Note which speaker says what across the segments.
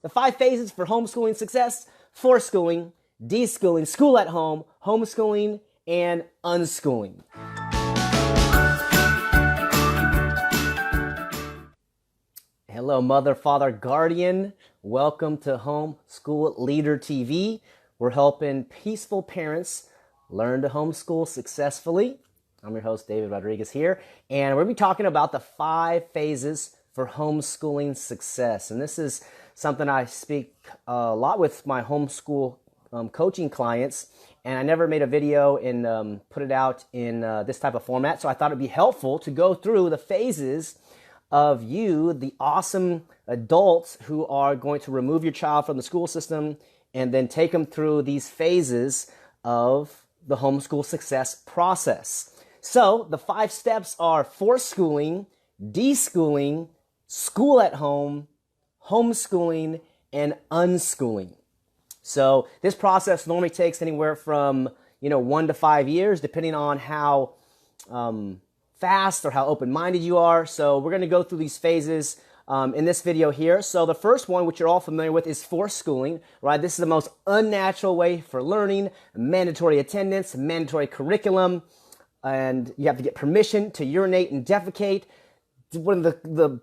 Speaker 1: The 5 phases for homeschooling success: foreschooling, deschooling, school at home, homeschooling, and unschooling. Hello, mother, father, guardian. Welcome to Homeschool Leader TV. We're helping peaceful parents learn to homeschool successfully. I'm your host, David Rodriguez here, and we're going to be talking about the 5 phases for homeschooling success. And this is something I speak a lot with my homeschool coaching clients, and I never made a video and put it out in this type of format, so I thought it'd be helpful to go through the phases of you, the awesome adults who are going to remove your child from the school system and then take them through these phases of the homeschool success process. So the 5 steps are foreschooling, deschooling, school at home, homeschooling, and unschooling. So this process normally takes anywhere from 1 to 5 years, depending on how fast or how open-minded you are. So we're going to go through these phases in this video here. So the first one, which you're all familiar with, is foreschooling, right? This is the most unnatural way for learning: mandatory attendance, mandatory curriculum, and you have to get permission to urinate and defecate. One of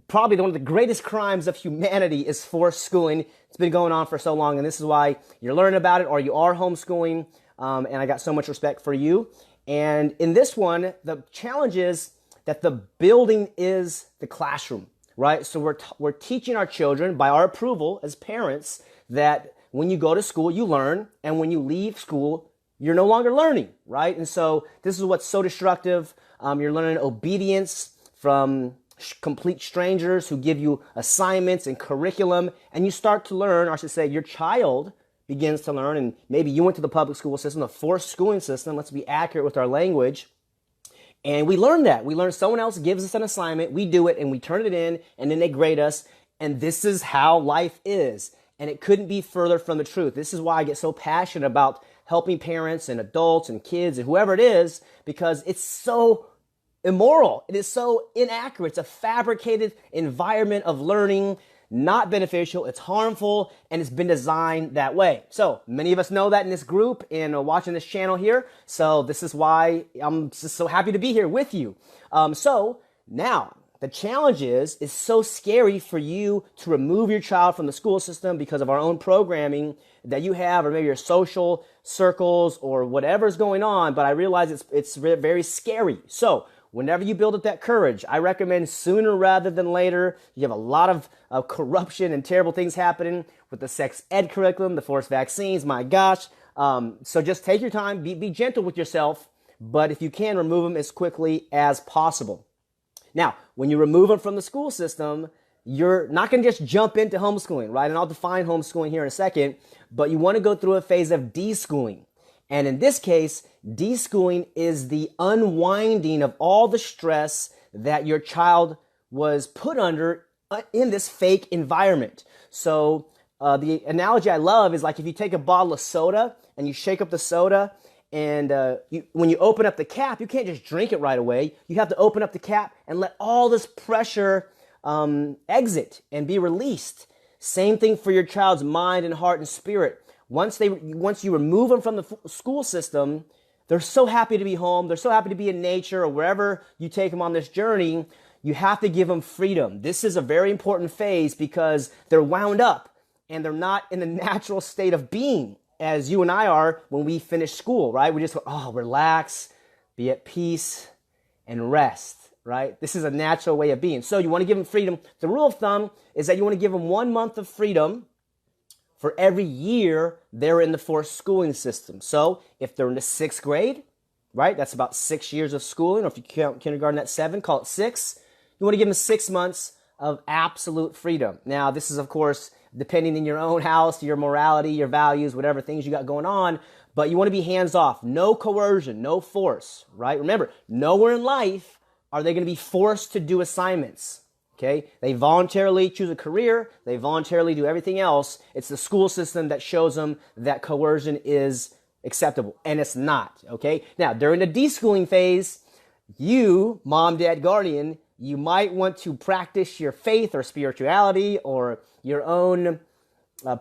Speaker 1: probably one of the greatest crimes of humanity is foreschooling. It's been going on for so long, and this is why you're learning about it, or you are homeschooling, and I got so much respect for you. And in this one, the challenge is that the building is the classroom, right? So we're teaching our children, by our approval as parents, that when you go to school, you learn, and when you leave school, you're no longer learning, right? And so this is what's so destructive. You're learning obedience from complete strangers who give you assignments and curriculum, and you start to learn, or I should say your child begins to learn, and maybe you went to the public school system, the forced schooling system, let's be accurate with our language, and we learn that. We learn someone else gives us an assignment, we do it, and we turn it in, and then they grade us, and this is how life is, and it couldn't be further from the truth. This is why I get so passionate about helping parents and adults and kids and whoever it is, because it's so immoral. It is so inaccurate. It's a fabricated environment of learning, not beneficial. It's harmful, and it's been designed that way. So many of us know that in this group and watching this channel here. So this is why I'm just so happy to be here with you. So now the challenge is it's so scary for you to remove your child from the school system because of our own programming that you have, or maybe your social circles or whatever's going on. But I realize it's very scary. So whenever you build up that courage, I recommend sooner rather than later. You have a lot of corruption and terrible things happening with the sex ed curriculum, the forced vaccines, my gosh. So just take your time, be gentle with yourself, but if you can, remove them as quickly as possible. Now, when you remove them from the school system, you're not going to just jump into homeschooling, right? And I'll define homeschooling here in a second, but you want to go through a phase of deschooling. And in this case, deschooling is the unwinding of all the stress that your child was put under in this fake environment. So the analogy I love is like if you take a bottle of soda and you shake up the soda, and when you open up the cap, you can't just drink it right away. You have to open up the cap and let all this pressure exit and be released. Same thing for your child's mind and heart and spirit. Once you remove them from the school system, they're so happy to be home. They're so happy to be in nature or wherever you take them on this journey. You have to give them freedom. This is a very important phase because they're wound up and they're not in the natural state of being as you and I are when we finish school, right? We just go, relax, be at peace, and rest, right? This is a natural way of being. So you want to give them freedom. The rule of thumb is that you want to give them 1 month of freedom for every year they're in the forced schooling system. So if they're in the 6th grade, right, that's about 6 years of schooling, or if you count kindergarten at 7, call it 6. You want to give them 6 months of absolute freedom. Now, this is, of course, depending in your own house, your morality, your values, whatever things you got going on, but you want to be hands off. No coercion, no force, right? Remember, nowhere in life are they going to be forced to do assignments. Okay, they voluntarily choose a career. They voluntarily do everything else. It's the school system that shows them that coercion is acceptable, and it's not. Okay, now during the deschooling phase, you, mom, dad, guardian, you might want to practice your faith or spirituality or your own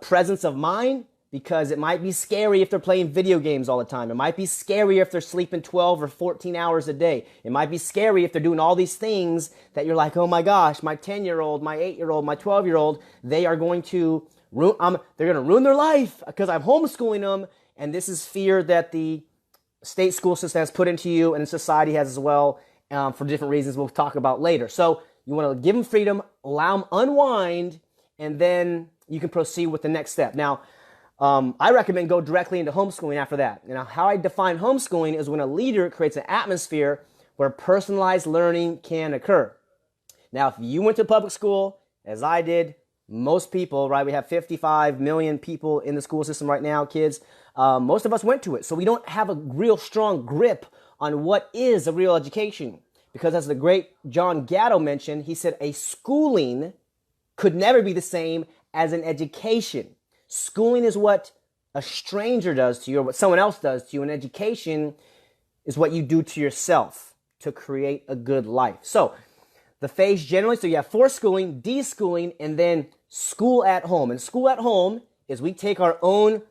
Speaker 1: presence of mind, because it might be scary if they're playing video games all the time. It might be scary if they're sleeping 12 or 14 hours a day. It might be scary if they're doing all these things that you're like, oh my gosh, my 10-year-old, my 8-year-old, my 12-year-old, they are going to they're going to ruin their life because I'm homeschooling them. And this is fear that the state school system has put into you, and society has as well, for different reasons we'll talk about later. So you want to give them freedom, allow them unwind, and then you can proceed with the next step. Now, I recommend go directly into homeschooling after that. Now, how I define homeschooling is when a leader creates an atmosphere where personalized learning can occur. Now, if you went to public school, as I did, most people, right, we have 55 million people in the school system right now, kids. Most of us went to it. So we don't have a real strong grip on what is a real education. Because as the great John Gatto mentioned, he said a schooling could never be the same as an education. Schooling is what a stranger does to you or what someone else does to you. And education is what you do to yourself to create a good life. So the phase generally, so you have foreschooling, deschooling, and then school at home. And school at home is we take our own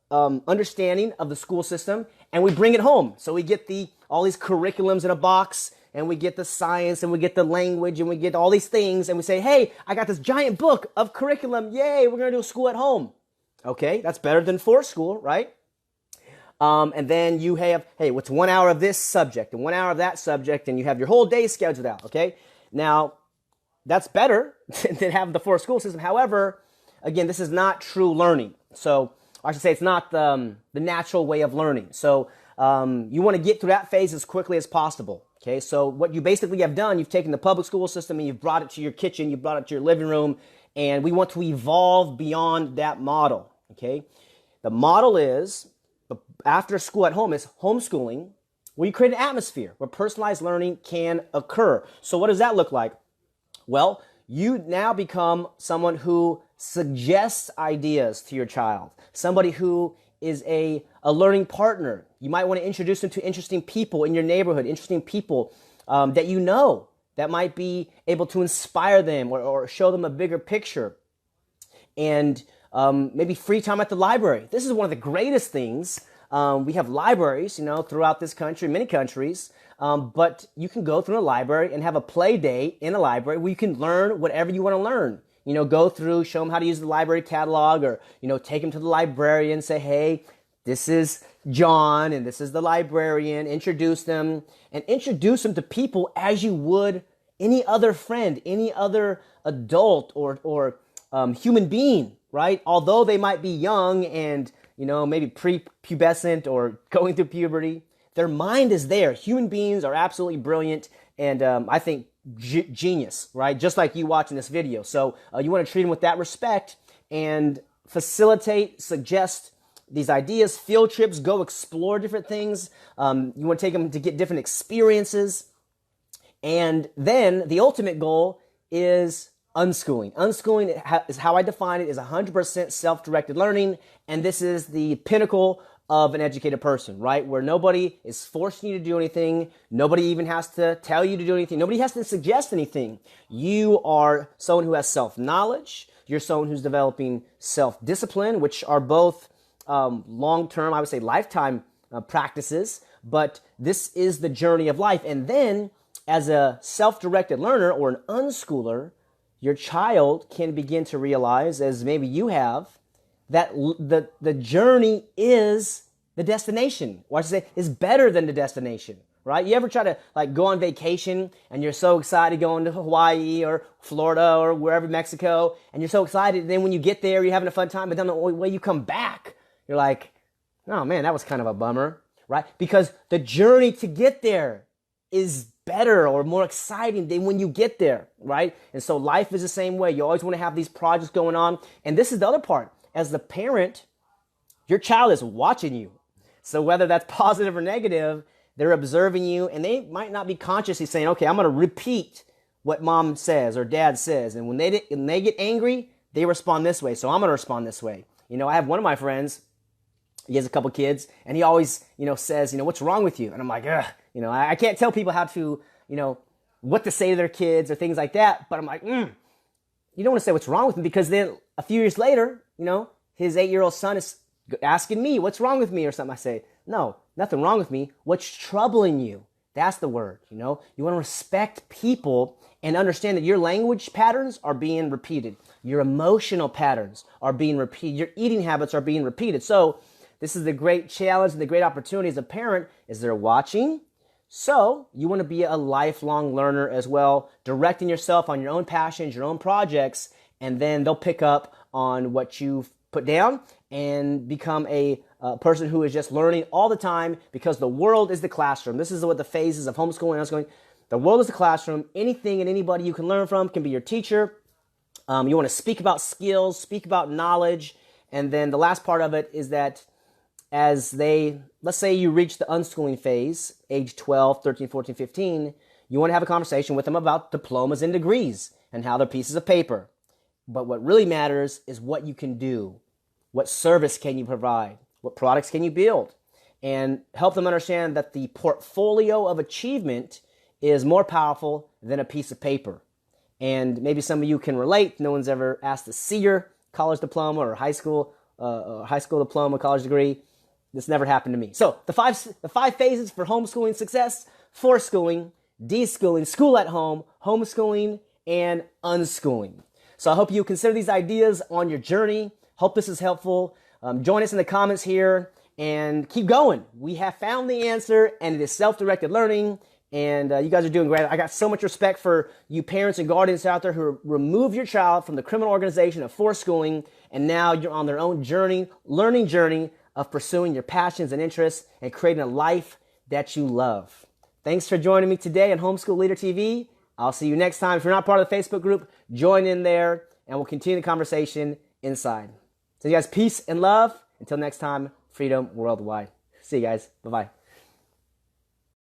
Speaker 1: understanding of the school system and we bring it home. So we get all these curriculums in a box, and we get the science, and we get the language, and we get all these things, and we say, hey, I got this giant book of curriculum. Yay, we're going to do school at home. Okay, that's better than for school, right? And then you have, hey, what's 1 hour of this subject and 1 hour of that subject, and you have your whole day scheduled out, okay? Now, that's better than having the for school system. However, again, this is not true learning. So I should say it's not the natural way of learning. So you want to get through that phase as quickly as possible. Okay, so what you basically have done, you've taken the public school system and you've brought it to your kitchen, you brought it to your living room, and we want to evolve beyond that model. Okay, the model is after school at home is homeschooling, where you create an atmosphere where personalized learning can occur. So what does that look like? Well, you now become someone who suggests ideas to your child, somebody who is a learning partner. You might want to introduce them to interesting people in your neighborhood, interesting people that you know that might be able to inspire them or show them a bigger picture. And maybe free time at the library. This is one of the greatest things. We have libraries, throughout this country, many countries, but you can go through a library and have a play day in a library where you can learn whatever you want to learn. Go through, show them how to use the library catalog, or, take them to the librarian, say, hey, this is John and this is the librarian, introduce them to people as you would any other friend, any other adult or human being, right? Although they might be young and, maybe prepubescent or going through puberty, their mind is there. Human beings are absolutely brilliant and I think genius, right? Just like you watching this video. So you want to treat them with that respect and facilitate, suggest these ideas, field trips, go explore different things. You want to take them to get different experiences. And then the ultimate goal is unschooling. Unschooling is how I define it, is 100% self-directed learning. And this is the pinnacle of an educated person, right? Where nobody is forcing you to do anything. Nobody even has to tell you to do anything. Nobody has to suggest anything. You are someone who has self-knowledge. You're someone who's developing self-discipline, which are both long-term, I would say lifetime practices. But this is the journey of life. And then as a self-directed learner or an unschooler, your child can begin to realize, as maybe you have, that the journey is the destination, or I should say is better than the destination, right? You ever try to go on vacation and you're so excited going to Hawaii or Florida or wherever, Mexico, and you're so excited, and then when you get there, you're having a fun time, but then the way you come back, you're like, oh man, that was kind of a bummer, right? Because the journey to get there is better or more exciting than when you get there, right? And so life is the same way. You always want to have these projects going on. And this is the other part. As the parent, your child is watching you. So whether that's positive or negative, they're observing you, and they might not be consciously saying, okay, I'm going to repeat what mom says or dad says. And when they get angry, they respond this way. So I'm going to respond this way. I have one of my friends, he has a couple kids, and he always, says, what's wrong with you? And I'm like, ugh, I can't tell people how to, what to say to their kids or things like that. But I'm like, you don't want to say what's wrong with him, because then a few years later, his 8-year-old son is asking me, what's wrong with me or something. I say, no, nothing wrong with me. What's troubling you? That's the word, You want to respect people and understand that your language patterns are being repeated. Your emotional patterns are being repeated. Your eating habits are being repeated. So this is the great challenge and the great opportunity as a parent is they're watching. So you want to be a lifelong learner as well, directing yourself on your own passions, your own projects, and then they'll pick up on what you've put down and become a person who is just learning all the time, because the world is the classroom. This is what the phases of homeschooling and unschooling. The world is the classroom. Anything and anybody you can learn from can be your teacher. You want to speak about skills, speak about knowledge, and then the last part of it is that let's say you reach the unschooling phase, age 12, 13, 14, 15, you want to have a conversation with them about diplomas and degrees and how they're pieces of paper. But what really matters is what you can do. What service can you provide? What products can you build? And help them understand that the portfolio of achievement is more powerful than a piece of paper. And maybe some of you can relate. No one's ever asked to see your college diploma or high school diploma, college degree. This never happened to me. So the five phases for homeschooling success: foreschooling, deschooling, school at home, homeschooling, and unschooling. So I hope you consider these ideas on your journey. Hope this is helpful. Join us in the comments here and keep going. We have found the answer, and it is self-directed learning. And you guys are doing great. I got so much respect for you parents and guardians out there who remove your child from the criminal organization of foreschooling, and now you're on their own journey, learning journey of pursuing your passions and interests and creating a life that you love. Thanks for joining me today on Homeschool Leader TV. I'll see you next time. If you're not part of the Facebook group, join in there, and we'll continue the conversation inside. So you guys, peace and love. Until next time, freedom worldwide. See you guys. Bye-bye.